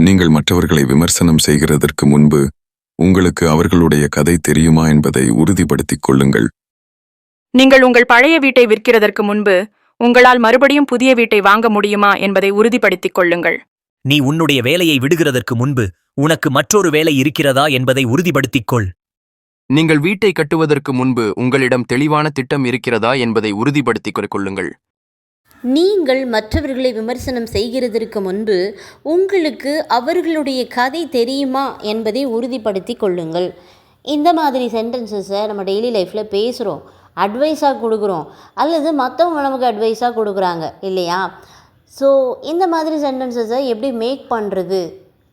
நீங்கள் மற்றவர்களை விமர்சனம் செய்கிறதற்கு முன்பு உங்களுக்கு அவர்களுடைய கதை தெரியுமா என்பதை உறுதிப்படுத்திக் கொள்ளுங்கள். நீங்கள் உங்கள் பழைய வீட்டை விற்கிறதற்கு முன்பு உங்களால் மறுபடியும் புதிய வீட்டை வாங்க முடியுமா என்பதை உறுதிப்படுத்திக் கொள்ளுங்கள். நீ உன்னுடைய வேலையை விடுகிறதற்கு முன்பு உனக்கு மற்றொரு வேலை இருக்கிறதா என்பதை உறுதிப்படுத்திக் கொள். நீங்கள் வீட்டை கட்டுவதற்கு முன்பு உங்களிடம் தெளிவான திட்டம் இருக்கிறதா என்பதை உறுதிப்படுத்திக் கொள்ளுங்கள். நீங்கள் மற்றவர்களை விமர்சனம் செய்கிறதற்கு முன்பு உங்களுக்கு அவர்களுடைய கதை தெரியுமா என்பதை உறுதிப்படுத்தி கொள்ளுங்கள். இந்த மாதிரி சென்டென்சஸை நம்ம டெய்லி லைஃப்பில் பேசுகிறோம், அட்வைஸாக கொடுக்குறோம், அல்லது மற்றவங்க நமக்கு அட்வைஸாக கொடுக்குறாங்க இல்லையா? ஸோ இந்த மாதிரி சென்டென்சஸை எப்படி மேக் பண்ணுறது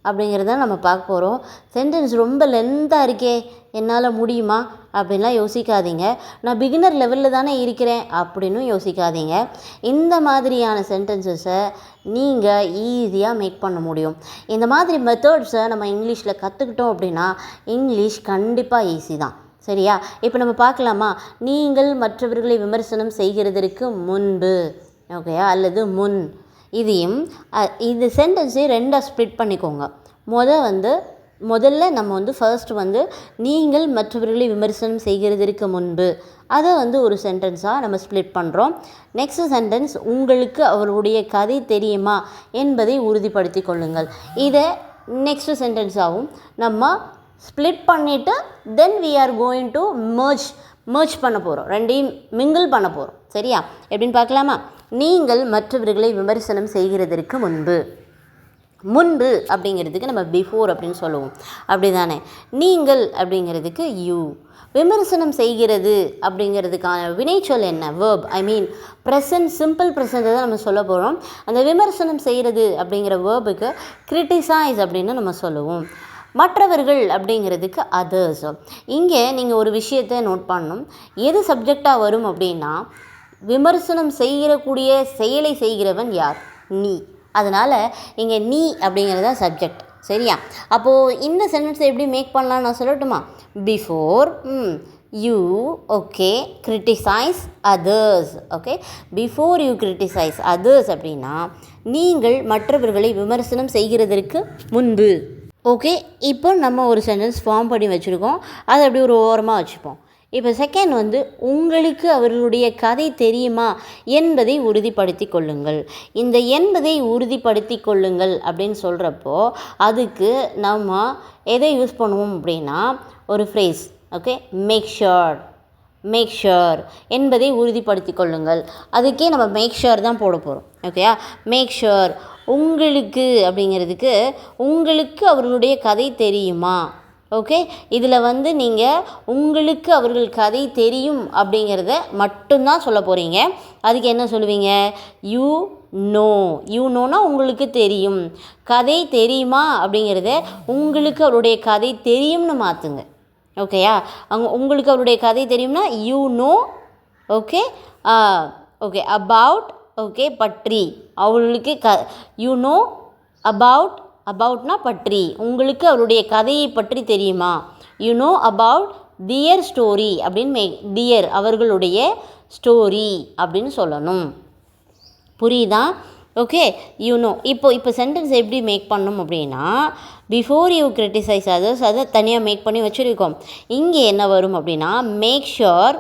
அப்படிங்கிறத நம்ம பார்க்க போகிறோம். சென்டென்ஸ் ரொம்ப லென்த்தாக இருக்கே, என்னால் முடியுமா அப்படின்லாம் யோசிக்காதீங்க. நான் பிகினர் லெவலில் தானே இருக்கிறேன் அப்படின்னு யோசிக்காதீங்க. இந்த மாதிரியான சென்டென்சஸை நீங்கள் ஈஸியாக மேக் பண்ண முடியும். இந்த மாதிரி மெத்தட்ஸை நம்ம இங்கிலீஷில் கற்றுக்கிட்டோம் அப்படின்னா இங்கிலீஷ் கண்டிப்பாக ஈஸி தான். சரியா? இப்போ நம்ம பார்க்கலாமா? நீங்கள் மற்றவர்களை விமர்சனம் செய்கிறதற்கு முன்பு, ஓகேயா, அல்லது முன். இது சென்டென்ஸை ரெண்டாக ஸ்ப்ளிட் பண்ணிக்கோங்க. முதல்ல நம்ம ஃபர்ஸ்ட் நீங்கள் மற்றவர்களை விமர்சனம் செய்கிறதற்கு முன்பு அதை ஒரு சென்டென்ஸாக நம்ம ஸ்ப்ளிட் பண்ணுறோம். நெக்ஸ்ட் சென்டென்ஸ் உங்களுக்கு அவருடைய கதை தெரியுமா என்பதை உறுதிப்படுத்தி கொள்ளுங்கள். இதை நெக்ஸ்ட் சென்டென்ஸாகவும் நம்ம ஸ்ப்ளிட் பண்ணிவிட்டு then we are going to merge பண்ண போகிறோம், ரெண்டையும் மிங்கிள் பண்ண போகிறோம். சரியா? எப்படின்னு பார்க்கலாமா? நீங்கள் மற்றவர்களை விமர்சனம் செய்கிறதற்கு முன்பு அப்படிங்கிறதுக்கு நம்ம பிஃபோர் அப்படின்னு சொல்லுவோம், அப்படி தானே? நீங்கள் அப்படிங்கிறதுக்கு யூ. விமர்சனம் செய்கிறது அப்படிங்கிறதுக்கான வினைச்சொல் என்ன? வேர்ப், ஐ மீன் ப்ரெசன்ட், சிம்பிள் ப்ரெசன்ட்டை தான் நம்ம சொல்ல போகிறோம். அந்த விமர்சனம் செய்கிறது அப்படிங்கிற வேர்புக்கு கிரிட்டிசைஸ் அப்படின்னு நம்ம சொல்லுவோம். மற்றவர்கள் அப்படிங்கிறதுக்கு அதர்ஸ். இங்கே நீங்கள் ஒரு விஷயத்தை நோட் பண்ணணும். எது சப்ஜெக்டாக வரும் அப்படின்னா விமர்சனம் செய்யக்கூடிய செயலை செய்கிறவன் யார்? நீ. அதனால் இங்கே நீ அப்படிங்கிறதா சப்ஜெக்ட். சரியா? அப்போது இந்த சென்டென்ஸை எப்படி மேக் பண்ணலான்னு நான் சொல்லட்டுமா? Before you, okay, criticise others. Okay, before you criticize others அப்படின்னா நீங்கள் மற்றவர்களை விமர்சனம் செய்கிறதற்கு முன்பு. ஓகே, இப்போ நம்ம ஒரு சென்டென்ஸ் ஃபார்ம் பண்ணி வச்சுருக்கோம், அதை அப்படி ஒரு ஓரமாக வச்சுப்போம். இப்போ செகண்ட் உங்களுக்கு அவர்களுடைய கதை தெரியுமா என்பதை உறுதிப்படுத்தி கொள்ளுங்கள். இந்த என்பதை உறுதிப்படுத்தி கொள்ளுங்கள் அப்படின்னு சொல்கிறப்போ அதுக்கு நம்ம எதை யூஸ் பண்ணுவோம் அப்படின்னா ஒரு ஃப்ரேஸ். ஓகே, மேக் ஷுர் என்பதை உறுதிப்படுத்தி கொள்ளுங்கள். அதுக்கே நம்ம மேக் ஷுர் தான் போட போகிறோம். ஓகேயா? Make sure. உங்களுக்கு அப்படிங்கிறதுக்கு உங்களுக்கு அவர்களுடைய கதை தெரியுமா. ஓகே, இதில் நீங்கள் உங்களுக்கு அவர்கள் கதை தெரியும் அப்படிங்கிறத மட்டும்தான் சொல்ல போகிறீங்க. அதுக்கு என்ன சொல்லுவீங்க? யூ நோனா உங்களுக்கு தெரியும். கதை தெரியுமா அப்படிங்கிறத உங்களுக்கு அவருடைய கதை தெரியும்னு மாற்றுங்க. ஓகேயா? உங்களுக்கு அவருடைய கதை தெரியும்னா you know. Okay, okay, about. Okay, பற்றி. அவர்களுக்கு யூ நோ அபவுட்னா பற்றி. உங்களுக்கு அவருடைய கதையை பற்றி தெரியுமா? You know about their story அப்படின்னு தியர் அவர்களுடைய ஸ்டோரி அப்படின்னு சொல்லணும். புரியுதா? Okay, you know. இப்போ சென்டென்ஸ் எப்படி மேக் பண்ணணும் அப்படின்னா பிஃபோர் யூ கிரிட்டிசைஸ் அதர்ஸ் அதை தனியாக மேக் பண்ணி வச்சுருக்கோம். இங்கே என்ன வரும் அப்படின்னா make sure.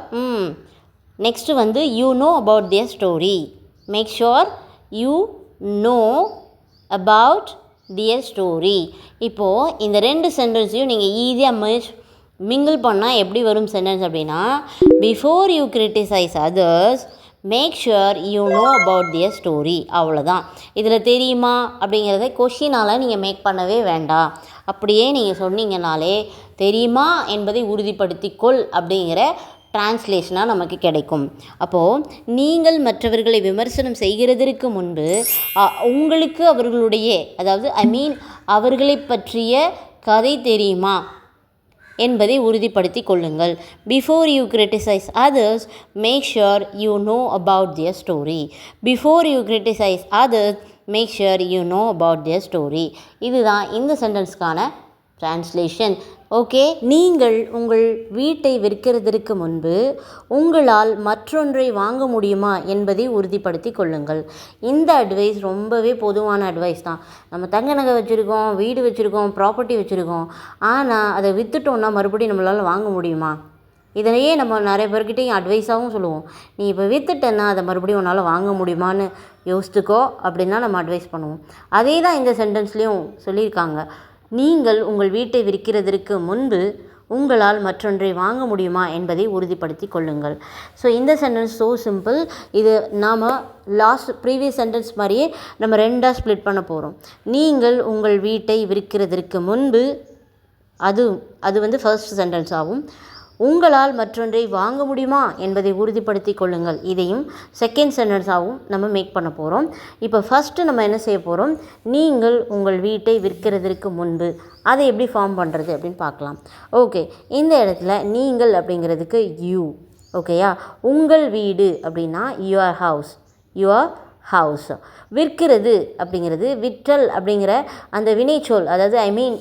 Next you know about their story. Make sure you know about their story. இப்போது இந்த ரெண்டு சென்டென்ஸையும் நீங்கள் ஈஸியாக மிங்கிள் பண்ணால் எப்படி வரும் சென்டென்ஸ் அப்படின்னா before you criticize others make sure you know about their story. அவ்வளோதான். இதில் தெரியுமா அப்படிங்கிறத கொஷினால் நீங்கள் மேக் பண்ணவே வேண்டாம். அப்படியே நீங்கள் சொன்னீங்கனாலே தெரியுமா என்பதை உறுதிப்படுத்திக்கொள் அப்படிங்கிற டிரான்ஸ்லேஷனாக நமக்கு கிடைக்கும். அப்போது நீங்கள் மற்றவர்களை விமர்சனம் செய்கிறதற்கு முன்பு உங்களுக்கு அவர்களுடைய அவர்களை பற்றிய கதை தெரியுமா என்பதை உறுதிப்படுத்தி கொள்ளுங்கள். Before you criticize others make sure you know about their story. Before you criticize others make sure you know about their story. இதுதான் இந்த சென்டென்ஸ்க்கான டிரான்ஸ்லேஷன். ஓகே, நீங்கள் உங்கள் வீட்டை விற்கிறதற்கு முன்பு உங்களால் மற்றொன்றை வாங்க முடியுமா என்பதை உறுதிப்படுத்தி கொள்ளுங்கள். இந்த அட்வைஸ் ரொம்பவே பொதுவான அட்வைஸ் தான். நம்ம தங்க நகை வச்சுருக்கோம், வீடு வச்சுருக்கோம், ப்ராப்பர்ட்டி வச்சுருக்கோம். ஆனால் அதை விற்றுட்டோன்னா மறுபடியும் நம்மளால் வாங்க முடியுமா? இதனையே நம்ம நிறைய பேர்கிட்டையும் அட்வைஸாகவும் சொல்லுவோம். நீ இப்போ விற்றுட்டேன்னா அதை மறுபடியும் உன்னால் வாங்க முடியுமான்னு யோசித்துக்கோ அப்படின்னா நம்ம அட்வைஸ் பண்ணுவோம். அதே தான் இந்த சென்டென்ஸ்லேயும் சொல்லியிருக்காங்க. நீங்கள் உங்கள் வீட்டை விற்கிறதற்கு முன்பு உங்களால் மற்றொன்றை வாங்க முடியுமா என்பதை உறுதிப்படுத்தி கொள்ளுங்கள். ஸோ இந்த சென்டென்ஸ் ஸோ சிம்பிள். இது நாம் ப்ரீவியஸ் சென்டென்ஸ் மாதிரியே நம்ம ரெண்டாக ஸ்ப்ளிட் பண்ண போகிறோம். நீங்கள் உங்கள் வீட்டை விற்கிறதற்கு முன்பு அது வந்து ஃபர்ஸ்ட் சென்டென்ஸ் ஆகும். உங்களால் மற்றொன்றை வாங்க முடியுமா என்பதை உறுதிப்படுத்தி கொள்ளுங்கள். இதையும் செகண்ட் சென்டென்ஸாகவும் நம்ம மேக் பண்ண போகிறோம். இப்போ ஃபஸ்ட்டு நம்ம என்ன செய்ய போகிறோம், நீங்கள் உங்கள் வீட்டை விற்கிறதற்கு முன்பு அதை எப்படி ஃபார்ம் பண்ணுறது அப்படின்னு பார்க்கலாம். ஓகே, இந்த இடத்துல நீங்கள் அப்படிங்கிறதுக்கு யூ. ஓகேயா, உங்கள் வீடு அப்படின்னா யுவர் ஹவுஸ். விற்கிறது அப்படிங்கிறது விற்றல் அப்படிங்கிற அந்த வினைச்சொல், அதாவது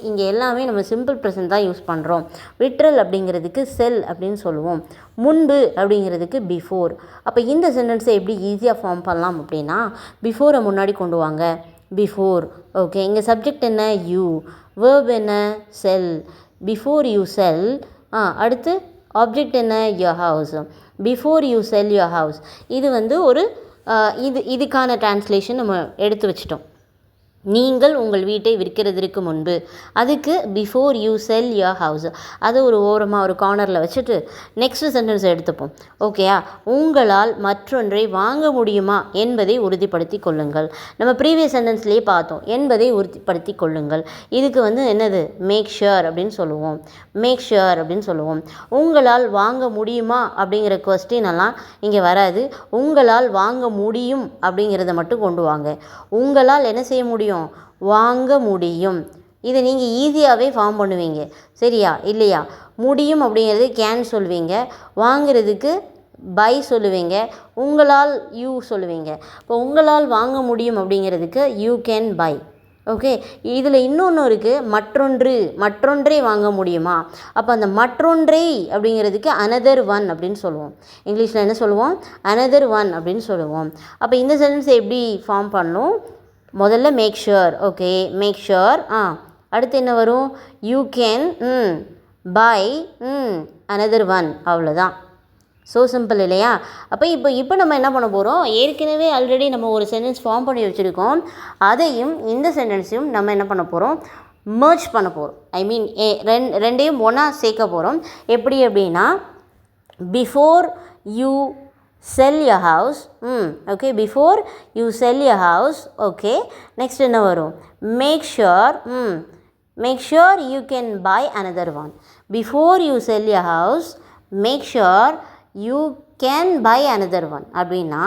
இங்கே எல்லாமே நம்ம சிம்பிள் ப்ரெசன்ட் தான் யூஸ் பண்ணுறோம். விற்றல் அப்படிங்கிறதுக்கு செல் அப்படின்னு சொல்லுவோம். முன்பு அப்படிங்கிறதுக்கு பிஃபோர். அப்போ இந்த சென்டென்ஸை எப்படி ஈஸியாக ஃபார்ம் பண்ணலாம் அப்படின்னா, பிஃபோரை முன்னாடி கொண்டு வாங்க, பிஃபோர். ஓகே, இங்கே சப்ஜெக்ட் என்ன, யூ. வேர்ப் என்ன, செல். பிஃபோர் யூ செல். அடுத்து ஆப்ஜெக்ட் என்ன, your house. Before you sell your house. இது வந்து ஒரு இதுக்கான டிரான்ஸ்லேஷன் நம்ம எடுத்து வச்சிட்டோம். நீங்கள் உங்கள் வீட்டை விற்கிறதற்கு முன்பு, அதுக்கு before you sell your house. அதை ஒரு ஓரமாக ஒரு கார்னரில் வச்சுட்டு நெக்ஸ்ட் சென்டென்ஸை எடுத்துப்போம். ஓகேயா, உங்களால் மற்றொன்றை வாங்க முடியுமா என்பதை உறுதிப்படுத்தி கொள்ளுங்கள். நம்ம ப்ரீவியஸ் சென்டென்ஸ்லேயே பார்த்தோம், என்பதை உறுதிப்படுத்தி கொள்ளுங்கள். இதுக்கு வந்து என்னது, மேக் ஷுர் அப்படின்னு சொல்லுவோம். உங்களால் வாங்க முடியுமா அப்படிங்கிற கொஸ்டின் எல்லாம் இங்கே வராது. உங்களால் வாங்க முடியும் அப்படிங்கிறத மட்டும் கொண்டு வாங்க. உங்களால் என்ன செய்ய முடியும், வாங்க முடியும். இதை நீங்கள் ஈஸியாகவே ஃபார்ம் பண்ணுவீங்க. சரியா இல்லையா? முடியும் அப்படிங்கிறது கேன் சொல்லுவீங்க, வாங்கிறதுக்கு பை சொல்லுவீங்க, உங்களால் யூ சொல்லுவீங்க. இப்போ உங்களால் வாங்க முடியும் அப்படிங்கிறதுக்கு யூ கேன் பை. ஓகே, இதில் இன்னொன்று இருக்குது, மற்றொன்றை வாங்க முடியுமா. அப்போ அந்த மற்றொன்றை அப்படிங்கிறதுக்கு another one அப்படின்னு சொல்லுவோம். இங்கிலீஷில் என்ன சொல்லுவோம், another one அப்படின்னு சொல்லுவோம். அப்போ இந்த சென்டென்ஸை எப்படி ஃபார்ம் பண்ணணும், முதல்ல make sure. Okay, make sure. அடுத்து என்ன வரும், you can buy another one. அவ்வளோதான். ஸோ சிம்பிள் இல்லையா? அப்போ இப்போ நம்ம என்ன பண்ண போகிறோம், ஏற்கனவே ஆல்ரெடி நம்ம ஒரு சென்டென்ஸ் ஃபார்ம் பண்ணி வச்சுருக்கோம். அதையும் இந்த சென்டென்ஸையும் நம்ம என்ன பண்ண போகிறோம், மர்ஜ் பண்ண போகிறோம். ரெண்டையும் ஒன்றா சேர்க்க போகிறோம். எப்படி அப்படின்னா, before you sell your house. Okay, before you sell your house. Okay, next என்ன வரும், make sure you can buy another one. Before you sell your house, make sure you can buy another one. அப்படின்னா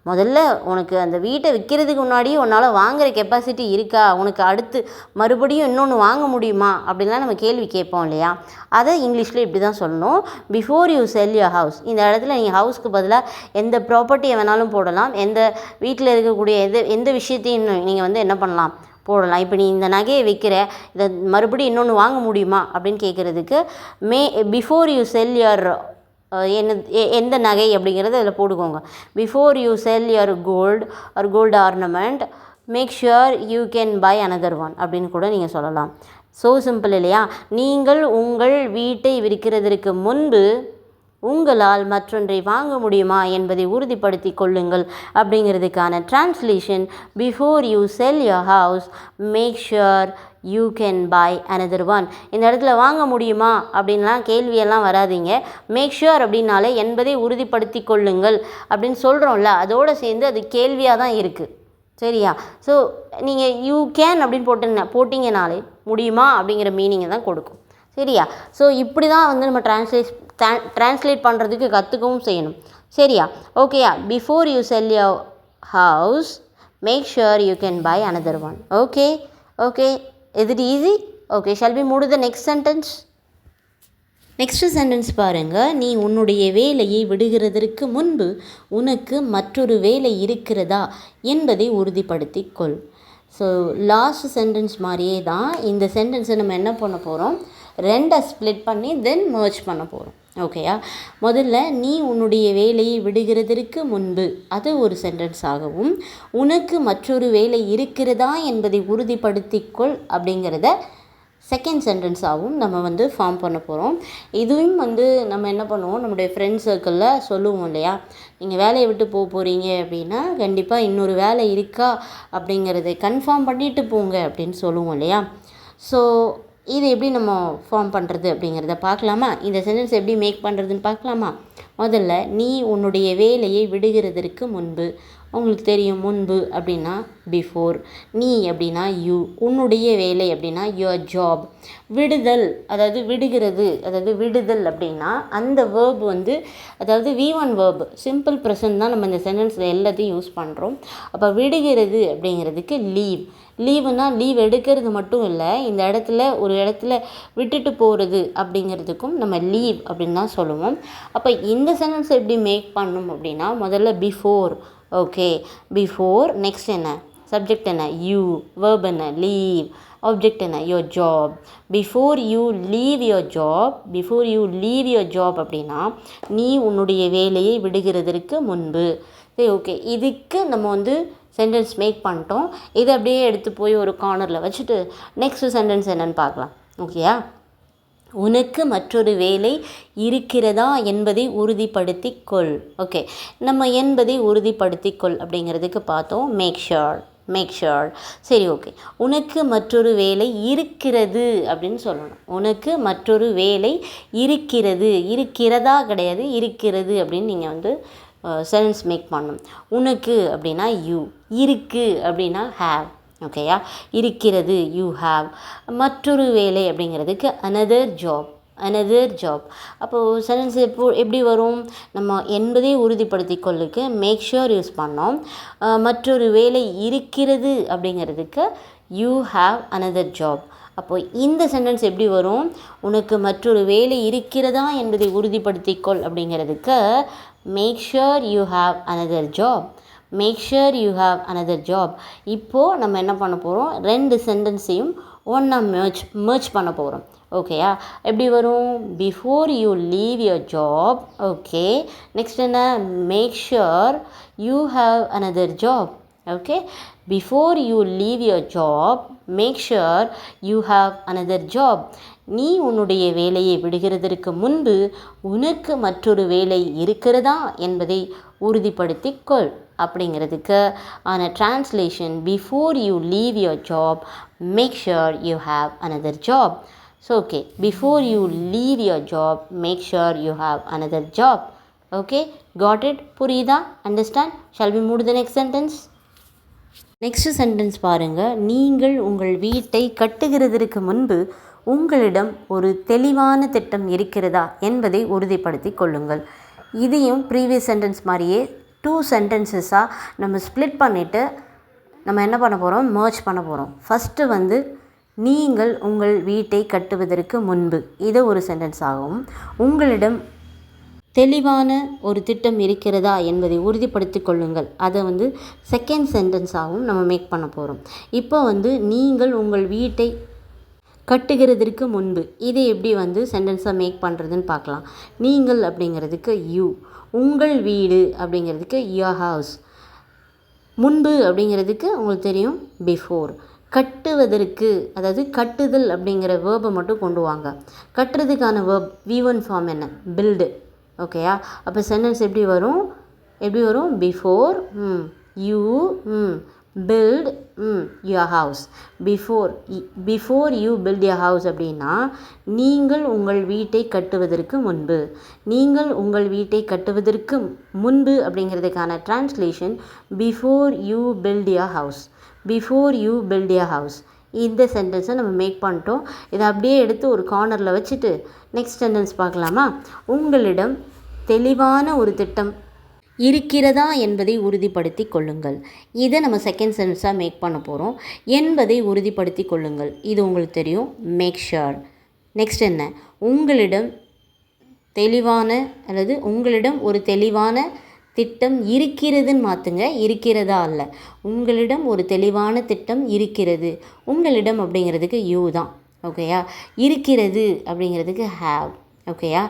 முதல்ல உனக்கு அந்த வீட்டை விற்கிறதுக்கு முன்னாடி உன்னால் வாங்குகிற கெப்பாசிட்டி இருக்கா, உனக்கு அடுத்து மறுபடியும் இன்னொன்று வாங்க முடியுமா அப்படின்லாம் நம்ம கேள்வி கேட்போம் இல்லையா? அதை இங்கிலீஷில் இப்படி தான் சொல்லணும், before you sell your house. இந்த இடத்துல நீங்கள் ஹவுஸ்க்கு பதிலாக எந்த ப்ராப்பர்ட்டியை வேணாலும் போடலாம், எந்த வீட்டில் இருக்கக்கூடிய எந்த விஷயத்தையும் நீங்கள் வந்து என்ன பண்ணலாம், போடலாம். இப்போ நீ இந்த நகையை விற்கிற, இதை மறுபடியும் இன்னொன்று வாங்க முடியுமா அப்படின்னு கேட்குறதுக்கு பிஃபோர் யூ செல் யுவர் எந்த நகை அப்படிங்கிறத அதில் போட்டுக்கோங்க. Before you sell your gold ornament, make sure you can buy another one அப்படின்னு கூட நீங்கள் சொல்லலாம். ஸோ சிம்பிள் இல்லையா? நீங்கள் உங்கள் வீட்டை விற்கிறதற்கு முன்பு உங்களால் மற்றொன்றை வாங்க முடியுமா என்பதை உறுதிப்படுத்தி கொள்ளுங்கள் அப்படிங்கிறதுக்கான translation, before you sell your house, make sure you can buy another one. இந்த இடத்துல வாங்க முடியுமா அப்படின்லாம் கேள்வியெல்லாம் வராதிங்க. மேக் ஷுர் அப்படின்னாலே என்பதை உறுதிப்படுத்தி கொள்ளுங்கள் அப்படின்னு சொல்கிறோம்ல, அதோடு சேர்ந்து அது கேள்வியாக தான் இருக்குது. சரியா? ஸோ நீங்கள் யூ கேன் அப்படின்னு போட்டிங்கனாலே முடியுமா அப்படிங்கிற மீனிங்கை தான் கொடுக்கும். சரியா? ஸோ இப்படி தான் வந்து நம்ம டிரான்ஸ்லேட் பண்ணுறதுக்கு கற்றுக்கவும் செய்யணும். சரியா? ஓகேயா? Before you sell your house, make sure you can buy another one. Okay, is it easy? Okay, shall we move to the next sentence? Next sentence பாருங்கள். நீ உன்னுடைய வேலையை விடுகிறதற்கு முன்பு உனக்கு மற்றொரு வேலை இருக்கிறதா என்பதை உறுதிப்படுத்திக் கொள். ஸோ லாஸ்ட் சென்டென்ஸ் மாதிரியே தான் இந்த சென்டென்ஸை நம்ம என்ன பண்ண போகிறோம், ரெண்டாக ஸ்ப்ளிட் பண்ணி தென் merge பண்ண போகிறோம். ஓகேயா? முதல்ல நீ உன்னுடைய வேலையை விடுகிறதற்கு முன்பு அது ஒரு சென்டென்ஸ் ஆகவும், உனக்கு மற்றொரு வேலை இருக்கிறதா என்பதை உறுதிப்படுத்திக்கொள் அப்படிங்கிறத செகண்ட் சென்டென்ஸாகவும் நம்ம ஃபார்ம் பண்ண போகிறோம். இதுவும் நம்ம என்ன பண்ணுவோம், நம்முடைய ஃப்ரெண்ட்ஸ் சர்க்கிளில் சொல்லுவோம் இல்லையா, நீங்கள் வேலையை விட்டு போகிறீங்க அப்படின்னா கண்டிப்பாக இன்னொரு வேலை இருக்கா அப்படிங்கிறத கன்ஃபார்ம் பண்ணிவிட்டு போங்க அப்படின்னு சொல்லுவோம் இல்லையா. ஸோ இது எப்படி நம்ம ஃபார்ம் பண்ணுறது அப்படிங்கிறத பார்க்கலாமா? இந்த சென்டென்ஸ் எப்படி மேக் பண்ணுறதுன்னு பார்க்கலாமா? முதல்ல நீ உன்னுடைய வேலையை விடுகிறதற்கு முன்பு. உங்களுக்கு தெரியும் முன்பு அப்படின்னா பிஃபோர், நீ அப்படின்னா யூ, உன்னுடைய வேலை அப்படின்னா யுவர் ஜாப். விடுதல் அதாவது விடுகிறது, அதாவது விடுதல் அப்படின்னா அந்த வேர்ப் அதாவது V1 வேர்ப் சிம்பிள் ப்ரெசன்ட் தான் நம்ம இந்த சென்டென்ஸில் எல்லாத்தையும் யூஸ் பண்ணுறோம். அப்போ விடுகிறது அப்படிங்கிறதுக்கு லீவ். லீவுனா லீவ் எடுக்கிறது மட்டும் இல்லை, இந்த ஒரு இடத்துல விட்டுட்டு போகிறது அப்படிங்கிறதுக்கும் நம்ம லீவ் அப்படின்னு தான் சொல்லுவோம். அப்போ இந்த சென்டென்ஸ் எப்படி மேக் பண்ணணும் அப்படின்னா முதல்ல பிஃபோர். ஓகே, பிஃபோர், நெக்ஸ்ட் என்ன, சப்ஜெக்ட் என்ன, யூ, வேர்ப் என்ன, லீவ், ஆப்ஜெக்ட் என்ன, your job. Before you leave your job, before you leave your job அப்படின்னா நீ உன்னுடைய வேலையை விடுகிறதற்கு முன்பு. சரி, ஓகே, இதுக்கு நம்ம சென்டென்ஸ் மேக் பண்ணிட்டோம். இதை அப்படியே எடுத்து போய் ஒரு கார்னரில் வச்சுட்டு நெக்ஸ்ட் சென்டென்ஸ் என்னன்னு பார்க்கலாம். ஓகேயா? உனக்கு மற்றொரு வேலை இருக்கிறதா என்பதை உறுதிப்படுத்திக் கொள். ஓகே, நம்ம என்பதை உறுதிப்படுத்திக் கொள் அப்படிங்கிறதுக்கு பார்த்தோம் மேக் ஷுர். சரி, ஓகே, உனக்கு மற்றொரு வேலை இருக்கிறது அப்படின்னு சொல்லணும். உனக்கு மற்றொரு வேலை இருக்கிறதா கிடையாது, இருக்கிறது அப்படின்னு நீங்கள் சென்டென்ஸ் மேக் பண்ணணும். உனக்கு அப்படின்னா யூ, இருக்கு அப்படின்னா ஹேவ். ஓகேயா? இருக்கிறது யூ ஹாவ். மற்றொரு வேலை அப்படிங்கிறதுக்கு அனதர் ஜாப். அப்போது சென்டென்ஸ் எப்படி வரும், நம்ம என்பதை உறுதிப்படுத்தி கொள்ளுக்கு மேக் ஷுர் யூஸ் பண்ணோம். மற்றொரு வேலை இருக்கிறது அப்படிங்கிறதுக்கு யூ ஹாவ் அனதர் ஜாப். அப்போது இந்த சென்டென்ஸ் எப்படி வரும், உனக்கு மற்றொரு வேலை இருக்கிறதா என்பதை உறுதிப்படுத்திக்கொள் அப்படிங்கிறதுக்கு make sure you have another job. இப்போது நம்ம என்ன பண்ண போகிறோம், ரெண்டு சென்டென்ஸையும் ஒன்றா merge பண்ண போகிறோம். ஓகேயா? எப்படி வரும், before you leave your job. Okay, next என்ன, make sure you have another job. Okay, before you leave your job make sure you have another job. நீ உன்னுடைய வேலையை விடுகிறதற்கு முன்பு உனக்கு மற்றொரு வேலை இருக்கிறதா என்பதை உறுதிப்படுத்திக் கொள் அப்படிங்கிறதுக்கு ஆன translation before you leave your job make sure you have another job. So okay, before you leave your job make sure you have another job. Okay, got it? புரியுதா? Understand? Shall we move to the next sentence? Next sentence பாருங்கள். நீங்கள் உங்கள் வீட்டை கட்டுகிறதற்கு முன்பு உங்களிடம் ஒரு தெளிவான திட்டம் இருக்கிறதா என்பதை உறுதிப்படுத்தி கொள்ளுங்கள். இதையும் ப்ரீவியஸ் சென்டென்ஸ் மாதிரியே 2 சென்டென்சஸாக நம்ம ஸ்ப்ளிட் பண்ணிவிட்டு நம்ம என்ன பண்ண போகிறோம், merge பண்ண போகிறோம். ஃபஸ்ட்டு நீங்கள் உங்கள் வீட்டை கட்டுவதற்கு முன்பு இது ஒரு சென்டென்ஸ் ஆகும். உங்களிடம் தெளிவான ஒரு திட்டம் இருக்கிறதா என்பதை உறுதிப்படுத்தி கொள்ளுங்கள். அதை செகண்ட் சென்டென்ஸாகவும் நம்ம மேக் பண்ண போகிறோம். இப்போ நீங்கள் உங்கள் வீட்டை கட்டுகிறதற்கு முன்பு இதை எப்படி சென்டென்ஸாக மேக் பண்ணுறதுன்னு பார்க்கலாம். நீங்கள் அப்படிங்கிறதுக்கு யூ, உங்கள் வீடு அப்படிங்கிறதுக்கு யுவர் ஹவுஸ், முன்பு அப்படிங்கிறதுக்கு உங்களுக்கு தெரியும் பிஃபோர். கட்டுவதற்கு அதாவது கட்டுதல் அப்படிங்கிற வேர்பை மட்டும் கொண்டு வாங்க. கட்டுறதுக்கான வேர்ப் V1 ஃபார்ம் என்ன, பில்டு. ஓகேயா? அப்போ சென்டென்ஸ் எப்படி வரும், before you build your house. before you build your house அப்படின்னா நீங்கள் உங்கள் வீட்டை கட்டுவதற்கு முன்பு அப்படிங்கிறதுக்கான translation before you build your house. இந்த சென்டென்ஸை நம்ம மேக் பண்ணிட்டோம். இதை அப்படியே எடுத்து ஒரு கார்னரில் வச்சுட்டு நெக்ஸ்ட் சென்டென்ஸ் பார்க்கலாமா? உங்களிடம் தெளிவான ஒரு திட்டம் இருக்கிறதா என்பதை உறுதிப்படுத்தி கொள்ளுங்கள். இதை நம்ம செகண்ட் சென்டென்ஸாக மேக் பண்ண போகிறோம். என்பதை உறுதிப்படுத்தி கொள்ளுங்கள், இது உங்களுக்கு தெரியும், மேக் ஷுர். நெக்ஸ்ட் என்ன, உங்களிடம் ஒரு தெளிவான திட்டம் இருக்கிறதுன்னு மாற்றுங்க, இருக்கிறதா அல்ல. உங்களிடம் ஒரு தெளிவான திட்டம் இருக்கிறது. உங்களிடம் அப்படிங்கிறதுக்கு யூ தான், ஓகேயா. இருக்கிறது அப்படிங்கிறதுக்கு ஹாவ், ஓகேயா.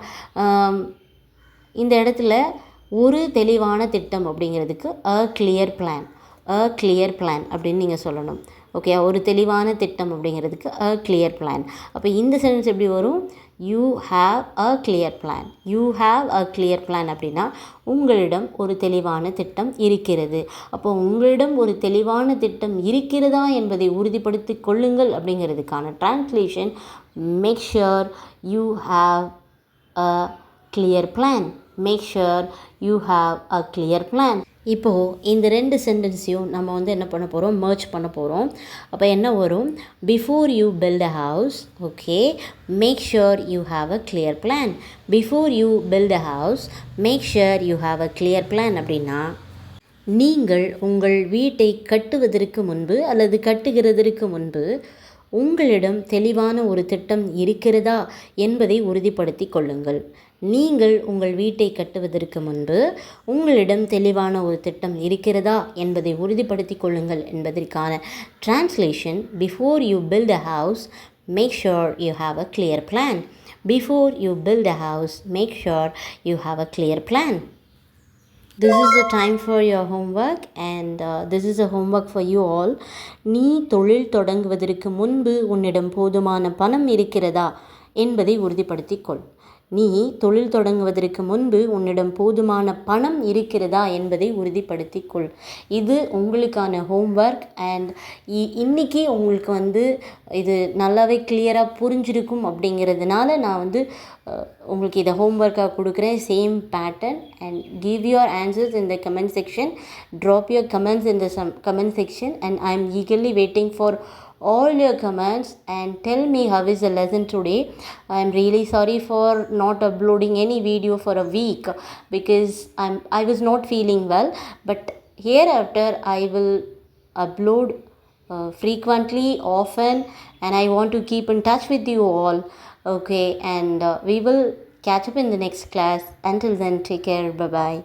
இந்த இடத்துல ஒரு தெளிவான திட்டம் அப்படிங்கிறதுக்கு அ கிளியர் பிளான், அ கிளியர் பிளான் அப்படின்னு நீங்கள் சொல்லணும், ஓகே. ஒரு தெளிவான திட்டம் அப்படிங்கிறதுக்கு அ கிளியர் பிளான். அப்போ இந்த சென்டென்ஸ் எப்படி வரும்? You have a clear plan. You have a clear plan அப்படின்னா உங்களிடம் ஒரு தெளிவான திட்டம் இருக்கிறது. அப்போ உங்களிடம் ஒரு தெளிவான திட்டம் இருக்கிறதா என்பதை உறுதிப்படுத்தி கொள்ளுங்கள் அப்படிங்கிறதுக்கான translation make sure you have a clear plan. Make sure you have a clear plan. இப்போது இந்த ரெண்டு சென்டென்ஸையும் நம்ம வந்து என்ன பண்ண போகிறோம்? மர்ஜ் பண்ண போகிறோம். அப்போ என்ன வரும்? Before you build a house, okay, make sure you have a clear plan. Before you build a house, make sure you have a clear plan அப்படின்னா நீங்கள் உங்கள் வீட்டை கட்டுவதற்கு முன்பு அல்லது கட்டுகிறதற்கு முன்பு உங்களிடம் தெளிவான ஒரு திட்டம் இருக்கிறதா என்பதை உறுதிப்படுத்தி கொள்ளுங்கள். நீங்கள் உங்கள் வீட்டை கட்டுவதற்கு முன்பு உங்களிடம் தெளிவான ஒரு திட்டம் இருக்கிறதா என்பதை உறுதிப்படுத்தி கொள்ளுங்கள் என்பதற்கான translation before you build a house, make sure you have a clear plan. Before you build a house, make sure you have a clear plan. This is the time for your homework and this is a homework for you all. நீ தொழில் தொடங்குவதற்கு முன்பு உன்னிடம் போதுமான பணம் இருக்கிறதா என்பதை உறுதிப்படுத்திக் கொள். நீ தொழில் தொடங்குவதற்கு முன்பு உன்னிடம் போதுமான பணம் இருக்கிறதா என்பதை உறுதிப்படுத்திக் கொள். இது உங்களுக்கான ஹோம்ஒர்க் அண்ட் இன்றைக்கி உங்களுக்கு வந்து இது நல்லாவே கிளியராக புரிஞ்சிருக்கும் அப்படிங்கிறதுனால நான் வந்து உங்களுக்கு இதை ஹோம்ஒர்க்காக கொடுக்குறேன். Same pattern and give your answers in the comment section. Drop your comments in the comment section and I am eagerly waiting for all your comments and tell me how is the lesson today. I am really sorry for not uploading any video for a week because I was not feeling well, but hereafter I will upload frequently, often, and I want to keep in touch with you all, okay, and we will catch up in the next class. Until then, take care, bye bye.